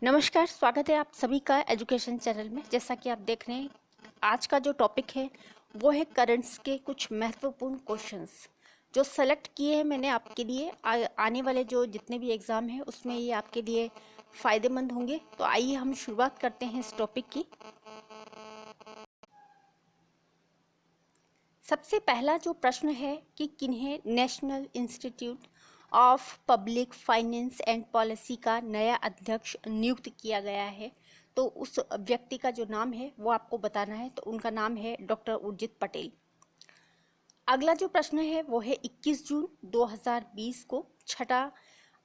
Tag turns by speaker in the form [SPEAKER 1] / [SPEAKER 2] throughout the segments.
[SPEAKER 1] नमस्कार, स्वागत है आप सभी का एजुकेशन चैनल में। जैसा कि आप देख रहे हैं, आज का जो टॉपिक है वो है करंट्स के कुछ महत्वपूर्ण क्वेश्चंस जो सेलेक्ट किए हैं मैंने आपके लिए। आने वाले जो जितने भी एग्ज़ाम हैं उसमें ये आपके लिए फ़ायदेमंद होंगे। तो आइए हम शुरुआत करते हैं इस टॉपिक की। सबसे पहला जो प्रश्न है कि किन्हें national institute of public finance and policy का नया अध्यक्ष नियुक्त किया गया है। तो उस व्यक्ति का जो नाम है वो आपको बताना है। तो उनका नाम है डॉक्टर उर्जित पटेल। अगला जो प्रश्न है वो है 21 जून 2020 को छठा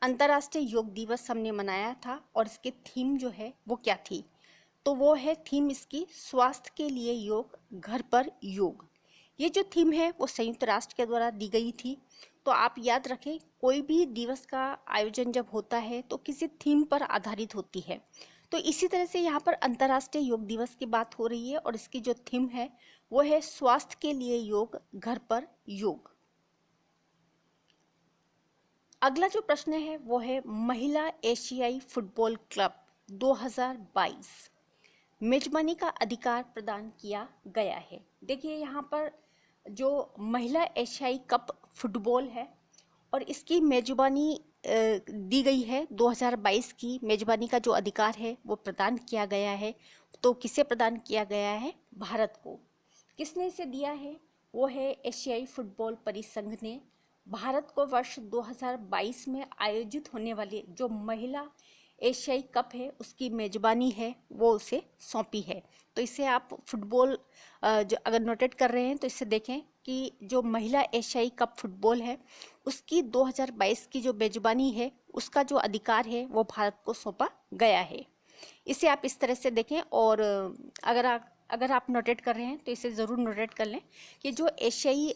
[SPEAKER 1] अंतर्राष्ट्रीय योग दिवस हमने मनाया था और इसकी थीम जो है वो क्या थी। तो वो है थीम इसकी स्वास्थ्य के लिए योग, घर पर योग। ये जो थीम है वो संयुक्त राष्ट्र के द्वारा दी गई थी। तो आप याद रखें, कोई भी दिवस का आयोजन जब होता है तो किसी थीम पर आधारित होती है। तो इसी तरह से यहाँ पर अंतर्राष्ट्रीय योग दिवस की बात हो रही है और इसकी जो थीम है वो है स्वास्थ्य के लिए योग, घर पर योग। अगला जो प्रश्न है वो है महिला एशियाई फुटबॉल क्लब 2022 मेजबानी का अधिकार प्रदान किया गया है। देखिए यहाँ पर जो महिला एशियाई कप फुटबॉल है और इसकी मेजबानी दी गई है। 2022 की मेजबानी का जो अधिकार है वो प्रदान किया गया है। तो किसे प्रदान किया गया है? भारत को। किसने इसे दिया है? वो है एशियाई फुटबॉल परिसंघ ने भारत को वर्ष 2022 में आयोजित होने वाले जो महिला एशियाई कप है उसकी मेजबानी है वो उसे सौंपी है। तो इसे आप फुटबॉल जो अगर नोटेट कर रहे हैं तो इसे देखें कि जो महिला एशियाई कप फुटबॉल है उसकी 2022 की जो मेजबानी है उसका जो अधिकार है वो भारत को सौंपा गया है। इसे आप इस तरह से देखें। और अगर आप नोटेट कर रहे हैं तो इसे ज़रूर नोटेट कर लें कि जो एशियाई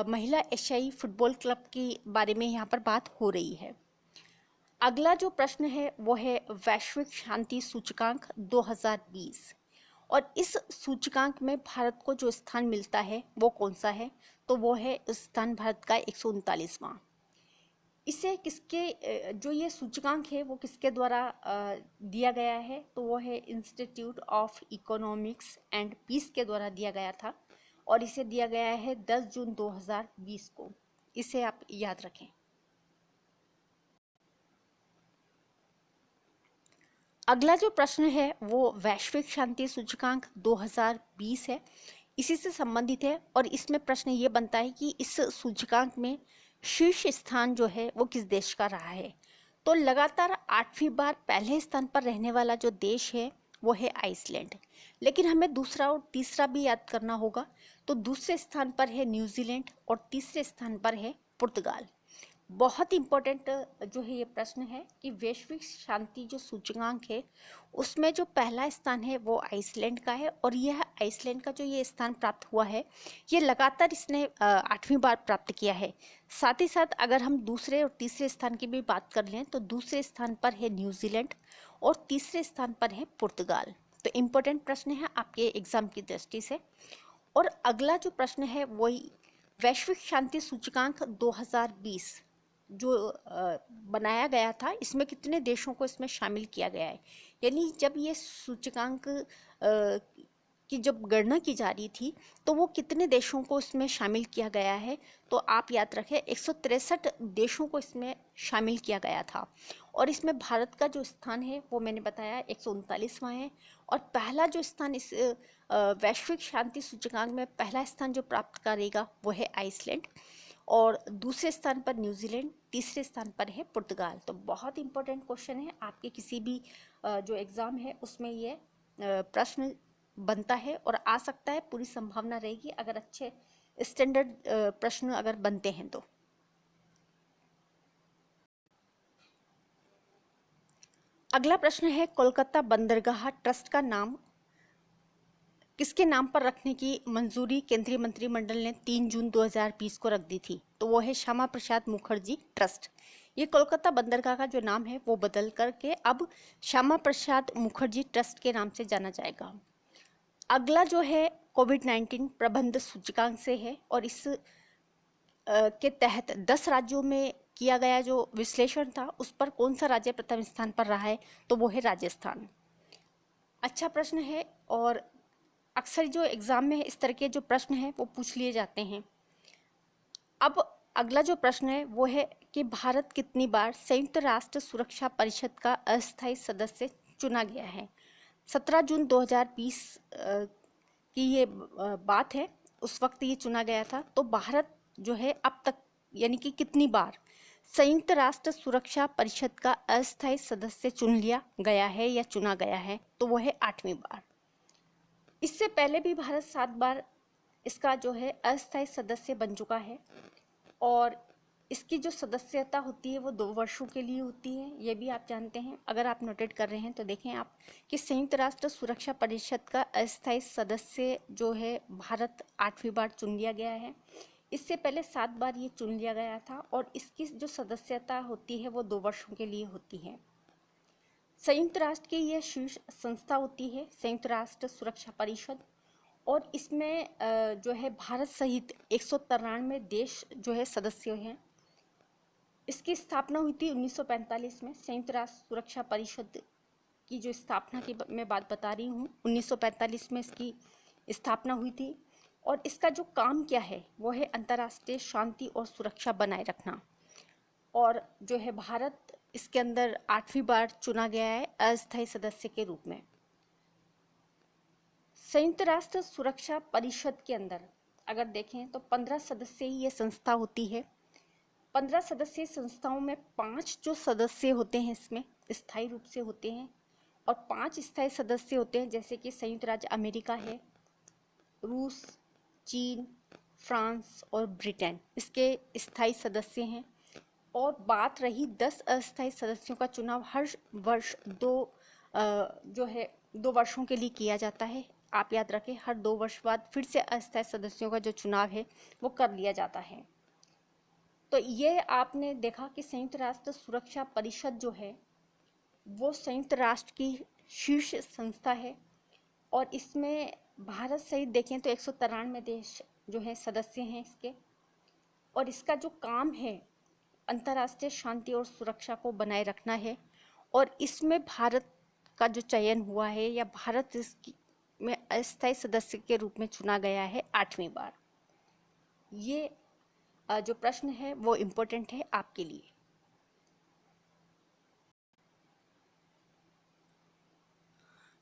[SPEAKER 1] महिला एशियाई फुटबॉल क्लब के बारे में यहाँ पर बात हो रही है। अगला जो प्रश्न है वो है वैश्विक शांति सूचकांक 2020 और इस सूचकांक में भारत को जो स्थान मिलता है वो कौन सा है? तो वो है स्थान भारत का 139वां। इसे किसके जो ये सूचकांक है वो किसके द्वारा दिया गया है? तो वो है institute of economics and peace के द्वारा दिया गया था और इसे दिया गया है 10 जून 2020 को। इसे आप याद रखें। अगला जो प्रश्न है वो वैश्विक शांति सूचकांक 2020 है, इसी से संबंधित है और इसमें प्रश्न ये बनता है कि इस सूचकांक में शीर्ष स्थान जो है वो किस देश का रहा है। तो लगातार 8वीं बार पहले स्थान पर रहने वाला जो देश है वो है आइसलैंड। लेकिन हमें दूसरा और तीसरा भी याद करना होगा। तो दूसरे स्थान पर है न्यूजीलैंड और तीसरे स्थान पर है पुर्तगाल। बहुत इंपॉर्टेंट जो है ये प्रश्न है कि वैश्विक शांति जो सूचकांक है उसमें जो पहला स्थान है वो आइसलैंड का है और यह आइसलैंड का जो ये स्थान प्राप्त हुआ है ये लगातार इसने 8वीं बार प्राप्त किया है। साथ ही साथ अगर हम दूसरे और तीसरे स्थान की भी बात कर लें तो दूसरे स्थान पर है न्यूजीलैंड और तीसरे स्थान पर है पुर्तगाल। तो इम्पोर्टेंट प्रश्न है आपके एग्जाम की दृष्टि से। और अगला जो प्रश्न है वही वैश्विक शांति सूचकांक 2020 जो बनाया गया था इसमें कितने देशों को इसमें शामिल किया गया है। यानी जब ये सूचकांक की जब गणना की जा रही थी तो वो कितने देशों को इसमें शामिल किया गया है। तो आप याद रखें 163 देशों को इसमें शामिल किया गया था और इसमें भारत का जो स्थान है वो मैंने बताया 139वां है। और पहला जो स्थान इस वैश्विक शांति सूचकांक में पहला स्थान जो प्राप्त करेगा वो है आइसलैंड और दूसरे स्थान पर न्यूजीलैंड, तीसरे स्थान पर है पुर्तगाल। तो बहुत इंपॉर्टेंट क्वेश्चन है आपके किसी भी जो एग्ज़ाम है उसमें ये प्रश्न बनता है और आ सकता है। पूरी संभावना रहेगी अगर अच्छे स्टैंडर्ड प्रश्न अगर बनते हैं तो। अगला प्रश्न है कोलकाता बंदरगाह ट्रस्ट का नाम किसके नाम पर रखने की मंजूरी केंद्रीय मंत्रिमंडल ने 3 जून 2020 को रख दी थी। तो वो है श्यामा प्रसाद मुखर्जी ट्रस्ट। ये कोलकाता बंदरगाह का जो नाम है वो बदल करके अब श्यामा प्रसाद मुखर्जी ट्रस्ट के नाम से जाना जाएगा। अगला जो है कोविड-19 प्रबंध सूचकांक से है और इस के तहत 10 राज्यों में किया गया जो विश्लेषण था उस पर कौन सा राज्य प्रथम स्थान पर रहा है, तो वो है राजस्थान। अच्छा प्रश्न है और अक्सर जो एग्जाम में इस तरह के जो प्रश्न हैं वो पूछ लिए जाते हैं। अब अगला जो प्रश्न है वो है कि भारत कितनी बार संयुक्त राष्ट्र सुरक्षा परिषद का अस्थायी सदस्य चुना गया है। 17 जून 2020 की ये बात है, उस वक्त ये चुना गया था। तो भारत जो है अब तक यानी कि कितनी बार संयुक्त राष्ट्र सुरक्षा परिषद का अस्थायी सदस्य चुन लिया गया है या चुना गया है, तो वो है 8वीं बार। इससे पहले भी भारत 7 बार इसका जो है अस्थायी सदस्य बन चुका है और इसकी जो सदस्यता होती है वो 2 वर्षों के लिए होती है, ये भी आप जानते हैं। अगर आप नोटेट कर रहे हैं तो देखें आप कि संयुक्त राष्ट्र सुरक्षा परिषद का अस्थायी सदस्य जो है भारत 8वीं बार चुन लिया गया है। इससे पहले 7 बार ये चुन लिया गया था और इसकी जो सदस्यता होती है वो 2 वर्षों के लिए होती है। संयुक्त राष्ट्र की यह शीर्ष संस्था होती है संयुक्त राष्ट्र सुरक्षा परिषद, और इसमें जो है भारत सहित 193 देश जो है सदस्य हैं। इसकी स्थापना हुई थी 1945 में। संयुक्त राष्ट्र सुरक्षा परिषद की जो स्थापना की मैं बात बता रही हूँ, 1945 में इसकी स्थापना हुई थी और इसका जो काम क्या है वो है अंतर्राष्ट्रीय शांति और सुरक्षा बनाए रखना। और जो है भारत इसके अंदर 8वीं बार चुना गया है अस्थायी सदस्य के रूप में। संयुक्त राष्ट्र सुरक्षा परिषद के अंदर अगर देखें तो 15 सदस्य ही ये संस्था होती है। 15 सदस्यीय संस्थाओं में 5 जो सदस्य होते हैं इसमें स्थायी रूप से होते हैं और 5 स्थायी सदस्य होते हैं, जैसे कि संयुक्त राज्य अमेरिका है, रूस, चीन, फ्रांस और ब्रिटेन इसके स्थायी सदस्य हैं। और बात रही 10 अस्थायी सदस्यों का चुनाव हर वर्ष जो है 2 वर्षों के लिए किया जाता है। आप याद रखें, हर 2 वर्ष बाद फिर से अस्थायी सदस्यों का जो चुनाव है वो कर लिया जाता है। तो ये आपने देखा कि संयुक्त राष्ट्र सुरक्षा परिषद जो है वो संयुक्त राष्ट्र की शीर्ष संस्था है और इसमें भारत सहित देखें तो 193 देश जो है सदस्य हैं इसके। और इसका जो काम है अंतर्राष्ट्रीय शांति और सुरक्षा को बनाए रखना है और इसमें भारत का जो चयन हुआ है या भारत इसकी में अस्थायी सदस्य के रूप में चुना गया है 8वीं बार। ये जो प्रश्न है वो इम्पोर्टेंट है आपके लिए।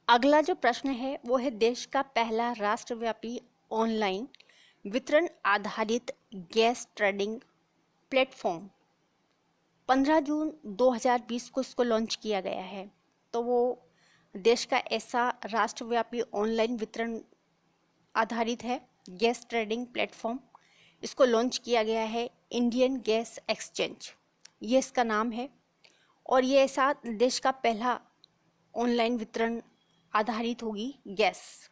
[SPEAKER 1] अगला जो प्रश्न है वो है देश का पहला राष्ट्रव्यापी ऑनलाइन वितरण आधारित गैस ट्रेडिंग प्लेटफॉर्म 15 जून 2020 को इसको लॉन्च किया गया है। तो वो देश का ऐसा राष्ट्रव्यापी ऑनलाइन वितरण आधारित है गैस ट्रेडिंग प्लेटफॉर्म। इसको लॉन्च किया गया है इंडियन गैस एक्सचेंज, ये इसका नाम है। और ये ऐसा देश का पहला ऑनलाइन वितरण आधारित होगी गैस।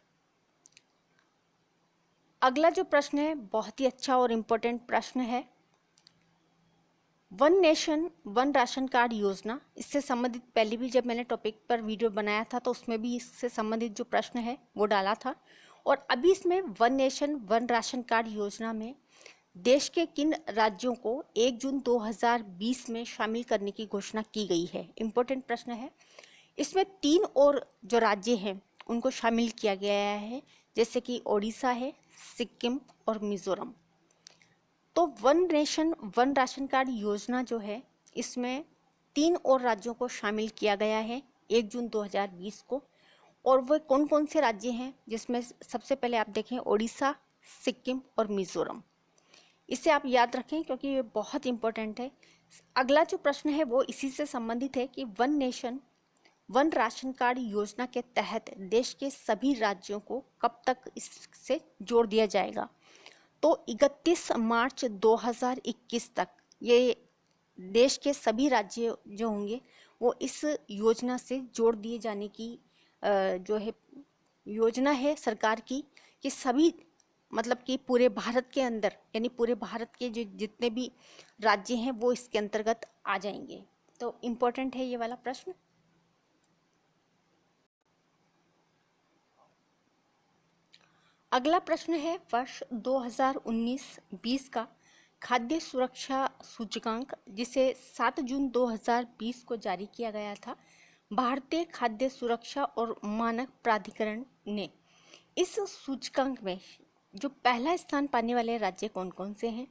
[SPEAKER 1] अगला जो प्रश्न है बहुत ही अच्छा और इम्पोर्टेंट प्रश्न है, one nation one ration card योजना। इससे संबंधित पहले भी जब मैंने टॉपिक पर वीडियो बनाया था तो उसमें भी इससे संबंधित जो प्रश्न है वो डाला था। और अभी इसमें one nation one ration card योजना में देश के किन राज्यों को 1 जून 2020 में शामिल करने की घोषणा की गई है। इम्पोर्टेंट प्रश्न है। इसमें 3 और जो राज्य हैं उनको शामिल किया गया है, जैसे कि ओडिशा है, सिक्किम और मिजोरम। तो one nation one ration card योजना जो है इसमें 3 और राज्यों को शामिल किया गया है 1 जून 2020 को। और वो कौन कौन से राज्य हैं, जिसमें सबसे पहले आप देखें ओडिशा, सिक्किम और मिजोरम। इसे आप याद रखें क्योंकि ये बहुत इंपॉर्टेंट है। अगला जो प्रश्न है वो इसी से संबंधित है कि one nation one ration card योजना के तहत देश के सभी राज्यों को कब तक इससे जोड़ दिया जाएगा। तो 31 मार्च 2021 तक ये देश के सभी राज्य जो होंगे वो इस योजना से जोड़ दिए जाने की जो है योजना है सरकार की, कि सभी मतलब कि पूरे भारत के अंदर यानी पूरे भारत के जो जितने भी राज्य हैं वो इसके अंतर्गत आ जाएंगे। तो इम्पोर्टेंट है ये वाला प्रश्न। अगला प्रश्न है वर्ष 2019-20 का खाद्य सुरक्षा सूचकांक, जिसे 7 जून 2020 को जारी किया गया था, भारतीय खाद्य सुरक्षा और मानक प्राधिकरण ने इस सूचकांक में जो पहला स्थान पाने वाले राज्य कौन कौन से हैं,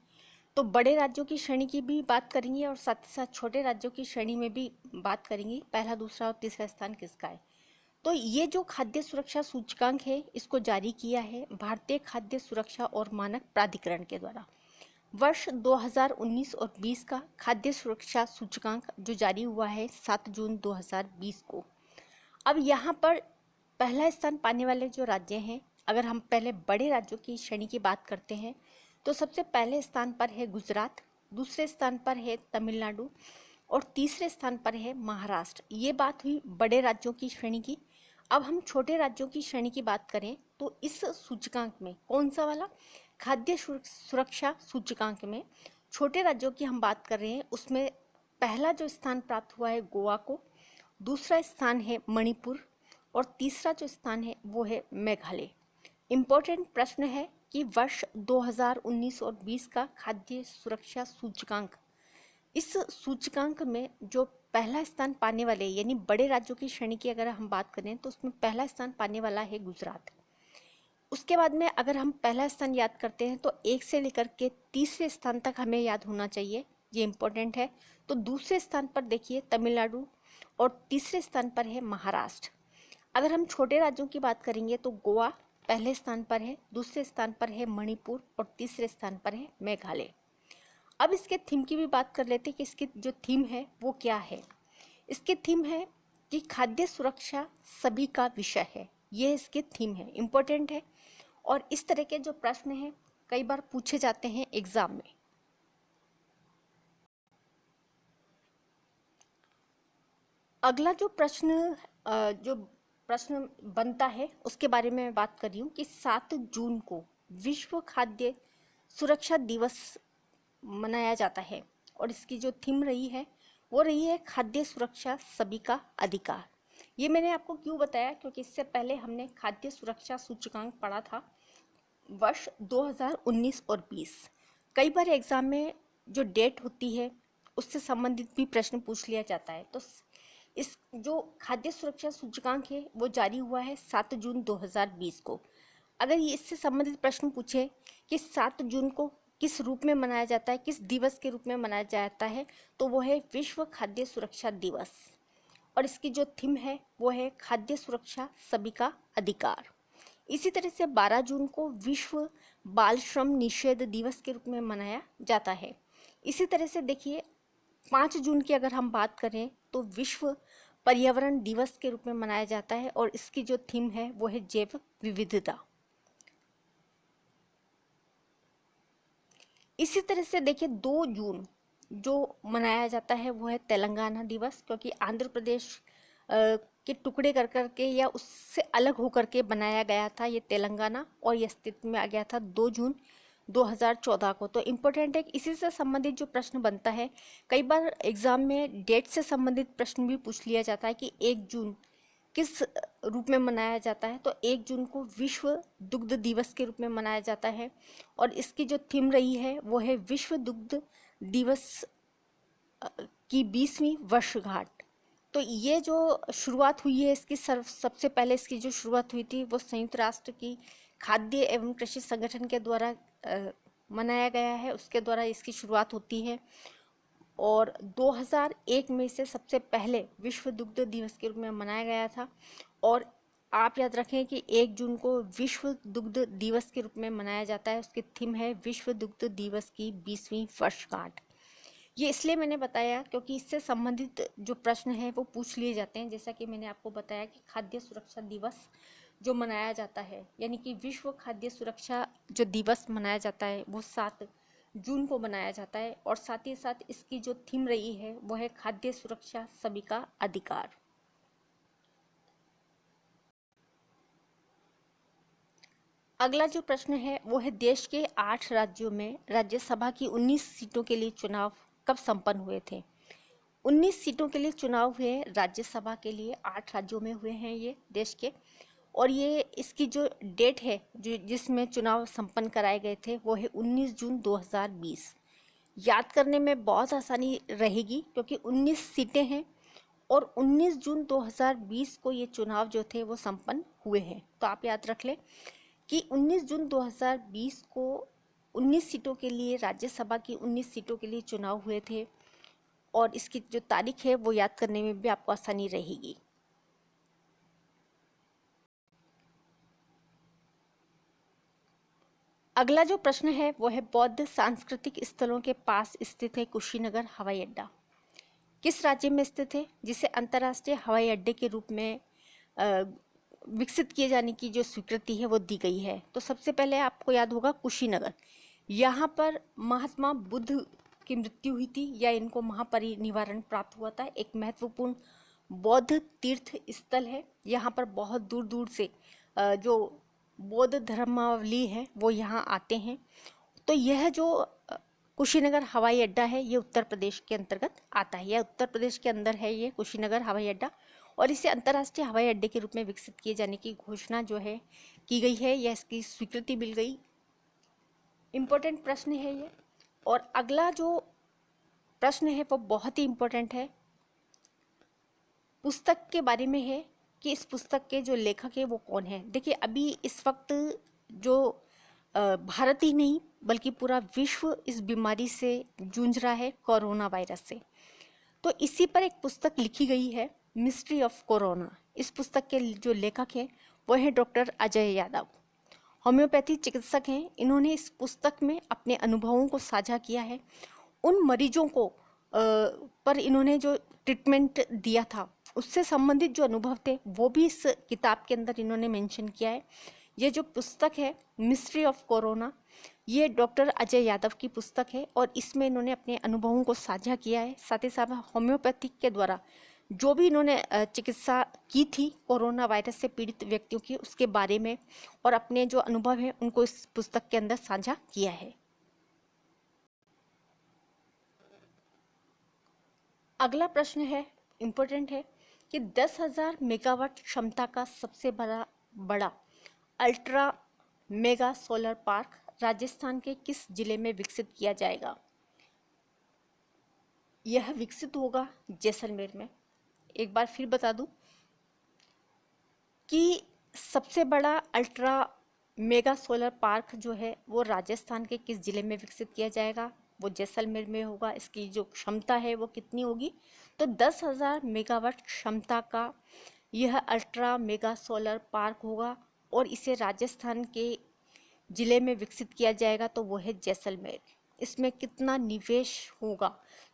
[SPEAKER 1] तो बड़े राज्यों की श्रेणी की भी बात करेंगे और साथ ही साथ छोटे राज्यों की श्रेणी में भी बात करेंगे, पहला, दूसरा और तीसरा स्थान किसका है। तो ये जो खाद्य सुरक्षा सूचकांक है, इसको जारी किया है भारतीय खाद्य सुरक्षा और मानक प्राधिकरण के द्वारा। वर्ष 2019 और 20 का खाद्य सुरक्षा सूचकांक जो जारी हुआ है 7 जून 2020 को। अब यहाँ पर पहला स्थान पाने वाले जो राज्य हैं, अगर हम पहले बड़े राज्यों की श्रेणी की बात करते हैं तो सबसे पहले स्थान पर है गुजरात, दूसरे स्थान पर है तमिलनाडु और तीसरे स्थान पर है महाराष्ट्र। ये बात हुई बड़े राज्यों की श्रेणी की। अब हम छोटे राज्यों की श्रेणी की बात करें तो इस सूचकांक में कौन सा वाला खाद्य सुरक्षा सूचकांक में छोटे राज्यों की हम बात कर रहे हैं, उसमें पहला जो स्थान प्राप्त हुआ है गोवा को, दूसरा स्थान है मणिपुर और तीसरा जो स्थान है वो है मेघालय। इम्पोर्टेंट प्रश्न है कि वर्ष 2019 और 20 का खाद्य सुरक्षा सूचकांक, इस सूचकांक में जो पहला स्थान पाने वाले यानी बड़े राज्यों की श्रेणी की अगर हम बात करें तो उसमें पहला स्थान पाने वाला है गुजरात। उसके बाद में अगर हम पहला स्थान याद करते हैं तो 1 से लेकर के तीसरे स्थान तक हमें याद होना चाहिए, ये इम्पोर्टेंट है। तो दूसरे स्थान पर देखिए तमिलनाडु और तीसरे स्थान पर है महाराष्ट्र। अगर हम छोटे राज्यों की बात करेंगे तो गोवा पहले स्थान पर है, दूसरे स्थान पर है मणिपुर और तीसरे स्थान पर है मेघालय। अब इसके थीम की भी बात कर लेते हैं कि इसकी जो थीम है वो क्या है। इसकी थीम है कि खाद्य सुरक्षा सभी का विषय है, ये इसकी थीम है, इम्पोर्टेंट है। और इस तरह के जो प्रश्न हैं कई बार पूछे जाते हैं एग्जाम में। अगला जो प्रश्न बनता है उसके बारे में मैं बात कर रही हूँ कि 7 जून को विश्व खाद्य सुरक्षा दिवस मनाया जाता है और इसकी जो थीम रही है वो रही है खाद्य सुरक्षा सभी का अधिकार। ये मैंने आपको क्यों बताया, क्योंकि इससे पहले हमने खाद्य सुरक्षा सूचकांक पढ़ा था वर्ष 2019 और 20। कई बार एग्जाम में जो डेट होती है उससे संबंधित भी प्रश्न पूछ लिया जाता है। तो इस जो खाद्य सुरक्षा सूचकांक है वो जारी हुआ है 7 जून 2020 को। अगर ये इससे संबंधित प्रश्न पूछे कि 7 जून को किस रूप में मनाया जाता है, किस दिवस के रूप में मनाया जाता है, तो वो है विश्व खाद्य सुरक्षा दिवस और इसकी जो थीम है वो है खाद्य सुरक्षा सभी का अधिकार। इसी तरह से 12 जून को विश्व बाल श्रम निषेध दिवस के रूप में मनाया जाता है। इसी तरह से देखिए 5 जून की अगर हम बात करें तो विश्व पर्यावरण दिवस के रूप में मनाया जाता है और इसकी जो थीम है वो है जैव विविधता। इसी तरह से देखिए 2 जून जो मनाया जाता है वो है तेलंगाना दिवस, क्योंकि आंध्र प्रदेश के टुकड़े कर करके या उससे अलग होकर के बनाया गया था ये तेलंगाना और ये अस्तित्व में आ गया था 2 जून 2014 को। तो इम्पोर्टेंट है कि इसी से संबंधित जो प्रश्न बनता है, कई बार एग्जाम में डेट से संबंधित प्रश्न भी पूछ लिया जाता है कि 1 जून किस रूप में मनाया जाता है, तो 1 जून को विश्व दुग्ध दिवस के रूप में मनाया जाता है और इसकी जो थीम रही है वो है विश्व दुग्ध दिवस की 20वीं वर्षगांठ। तो ये जो शुरुआत हुई है इसकी सबसे पहले इसकी जो शुरुआत हुई थी वो संयुक्त राष्ट्र की खाद्य एवं कृषि संगठन के द्वारा मनाया गया है, उसके द्वारा इसकी शुरुआत होती है और 2001 में इसे सबसे पहले विश्व दुग्ध दिवस के रूप में मनाया गया था। और आप याद रखें कि 1 जून को विश्व दुग्ध दिवस के रूप में मनाया जाता है, उसकी थीम है विश्व दुग्ध दिवस की 20वीं वर्षगांठ। ये इसलिए मैंने बताया क्योंकि इससे संबंधित जो प्रश्न है वो पूछ लिए जाते हैं। जैसा कि मैंने आपको बताया कि खाद्य सुरक्षा दिवस जो मनाया जाता है यानी कि विश्व खाद्य सुरक्षा जो दिवस मनाया जाता है वो 7 जून को मनाया जाता है और साथ ही साथ इसकी जो थीम रही है वो है खाद्य सुरक्षा सभी का अधिकार। अगला जो प्रश्न है वो है देश के 8 राज्यों में राज्यसभा की 19 सीटों के लिए चुनाव कब संपन्न हुए थे। 19 सीटों के लिए चुनाव हुए राज्यसभा के लिए 8 राज्यों में हुए हैं ये देश के, और ये इसकी जो डेट है जो जिसमें चुनाव संपन्न कराए गए थे वो है 19 जून 2020। याद करने में बहुत आसानी रहेगी क्योंकि 19 सीटें हैं और 19 जून 2020 को ये चुनाव जो थे वो संपन्न हुए हैं। तो आप याद रख लें कि 19 जून 2020 को 19 सीटों के लिए, राज्यसभा की 19 सीटों के लिए चुनाव हुए थे और इसकी जो तारीख है वो याद करने में भी आपको आसानी रहेगी। अगला जो प्रश्न है वो है बौद्ध सांस्कृतिक स्थलों के पास स्थित है कुशीनगर हवाई अड्डा किस राज्य में स्थित है, जिसे अंतर्राष्ट्रीय हवाई अड्डे के रूप में विकसित किए जाने की जो स्वीकृति है वो दी गई है। तो सबसे पहले आपको याद होगा कुशीनगर, यहाँ पर महात्मा बुद्ध की मृत्यु हुई थी या इनको महापरिनिर्वाण प्राप्त हुआ था। एक महत्वपूर्ण बौद्ध तीर्थ स्थल है। यहाँ पर बहुत दूर दूर से जो बौद्ध धर्मावलंबी है वो यहाँ आते हैं। तो यह जो कुशीनगर हवाई अड्डा है ये उत्तर प्रदेश के अंतर्गत आता है, या उत्तर प्रदेश के अंदर है ये कुशीनगर हवाई अड्डा, और इसे अंतर्राष्ट्रीय हवाई अड्डे के रूप में विकसित किए जाने की घोषणा जो है की गई है या इसकी स्वीकृति मिल गई। इम्पोर्टेंट प्रश्न है ये। और अगला जो प्रश्न है वो बहुत ही इम्पोर्टेंट है, पुस्तक के बारे में है कि इस पुस्तक के जो लेखक है वो कौन है। देखिए अभी इस वक्त जो भारत ही नहीं बल्कि पूरा विश्व इस बीमारी से जूझ रहा है, कोरोना वायरस से। तो इसी पर एक पुस्तक लिखी गई है, मिस्ट्री ऑफ कोरोना। इस पुस्तक के जो लेखक हैं वो है डॉक्टर अजय यादव, होम्योपैथी चिकित्सक हैं। इन्होंने इस पुस्तक में अपने अनुभवों को साझा किया है। उन मरीजों को पर इन्होंने जो ट्रीटमेंट दिया था उससे संबंधित जो अनुभव थे वो भी इस किताब के अंदर इन्होंने मेंशन किया है। ये जो पुस्तक है मिस्ट्री ऑफ कोरोना, ये डॉक्टर अजय यादव की पुस्तक है और इसमें इन्होंने अपने अनुभवों को साझा किया है। साथ ही साथ होम्योपैथिक के द्वारा जो भी इन्होंने चिकित्सा की थी कोरोना वायरस से पीड़ित व्यक्तियों की, उसके बारे में और अपने जो अनुभव है उनको इस पुस्तक के अंदर साझा किया है। अगला प्रश्न है, इम्पोर्टेंट है कि 10,000 मेगावाट क्षमता का सबसे बड़ा ultra mega solar park Rajasthan के किस जिले में विकसित किया जाएगा। यह विकसित होगा जैसलमेर में। एक बार फिर बता दूं कि सबसे बड़ा अल्ट्रा मेगा सोलर पार्क जो है वो राजस्थान के किस जिले में विकसित किया जाएगा, वो जैसलमेर में होगा। इसकी जो क्षमता है वो कितनी होगी, तो 10,000 मेगावाट क्षमता का यह अल्ट्रा मेगा सोलर पार्क होगा और इसे राजस्थान के जिले में विकसित किया जाएगा, तो वो है जैसलमेर। इसमें कितना निवेश होगा,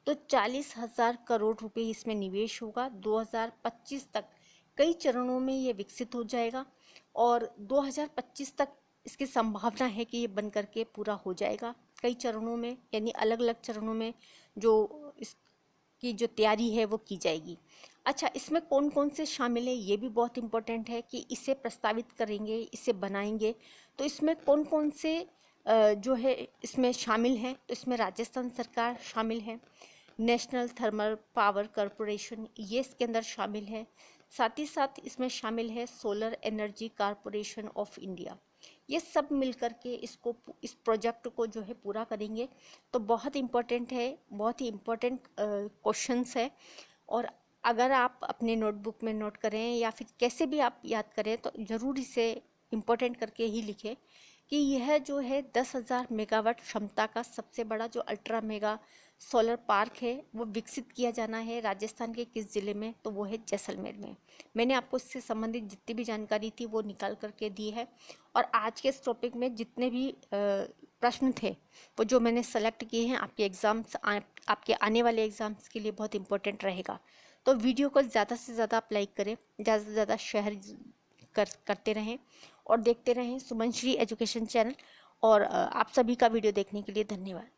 [SPEAKER 1] तो 40,000 करोड़ रुपए इसमें निवेश होगा। 2025 तक कई चरणों में ये विकसित हो जाएगा और 2025 तक इसकी संभावना है कि ये बन करके पूरा हो जाएगा। कई चरणों में यानी अलग अलग चरणों में जो इसकी जो तैयारी है वो की जाएगी। अच्छा, इसमें कौन कौन से शामिल है ये भी बहुत इम्पोर्टेंट है कि इसे प्रस्तावित करेंगे, इसे बनाएंगे, तो इसमें कौन कौन से जो है इसमें शामिल हैं। तो इसमें राजस्थान सरकार शामिल है, नेशनल थर्मल पावर कॉरपोरेशन ये इसके अंदर शामिल है। साथ ही साथ इसमें शामिल है solar energy corporation of India. ये सब मिलकर के इस प्रोजेक्ट को जो है पूरा करेंगे। तो बहुत इम्पोर्टेंट है, बहुत ही इम्पोर्टेंट क्वेश्चंस है। और अगर आप अपने नोटबुक में नोट करें या फिर कैसे भी आप याद करें तो ज़रूर इसे इम्पोर्टेंट करके ही लिखें कि यह जो है 10,000 मेगावाट क्षमता का सबसे बड़ा जो अल्ट्रा मेगा सोलर पार्क है वो विकसित किया जाना है राजस्थान के किस ज़िले में, तो वो है जैसलमेर में। मैंने आपको इससे संबंधित जितनी भी जानकारी थी वो निकाल करके दी है। और आज के इस टॉपिक में जितने भी प्रश्न थे वो जो मैंने सेलेक्ट किए हैं आपके एग्ज़ाम्स, आपके आने वाले एग्ज़ाम्स के लिए बहुत इंपॉर्टेंट रहेगा। तो वीडियो को ज़्यादा से ज़्यादा आप लाइक करें, ज़्यादा से ज़्यादा शेयर करते रहें और देखते रहें सुमनश्री एजुकेशन चैनल। और आप सभी का वीडियो देखने के लिए धन्यवाद।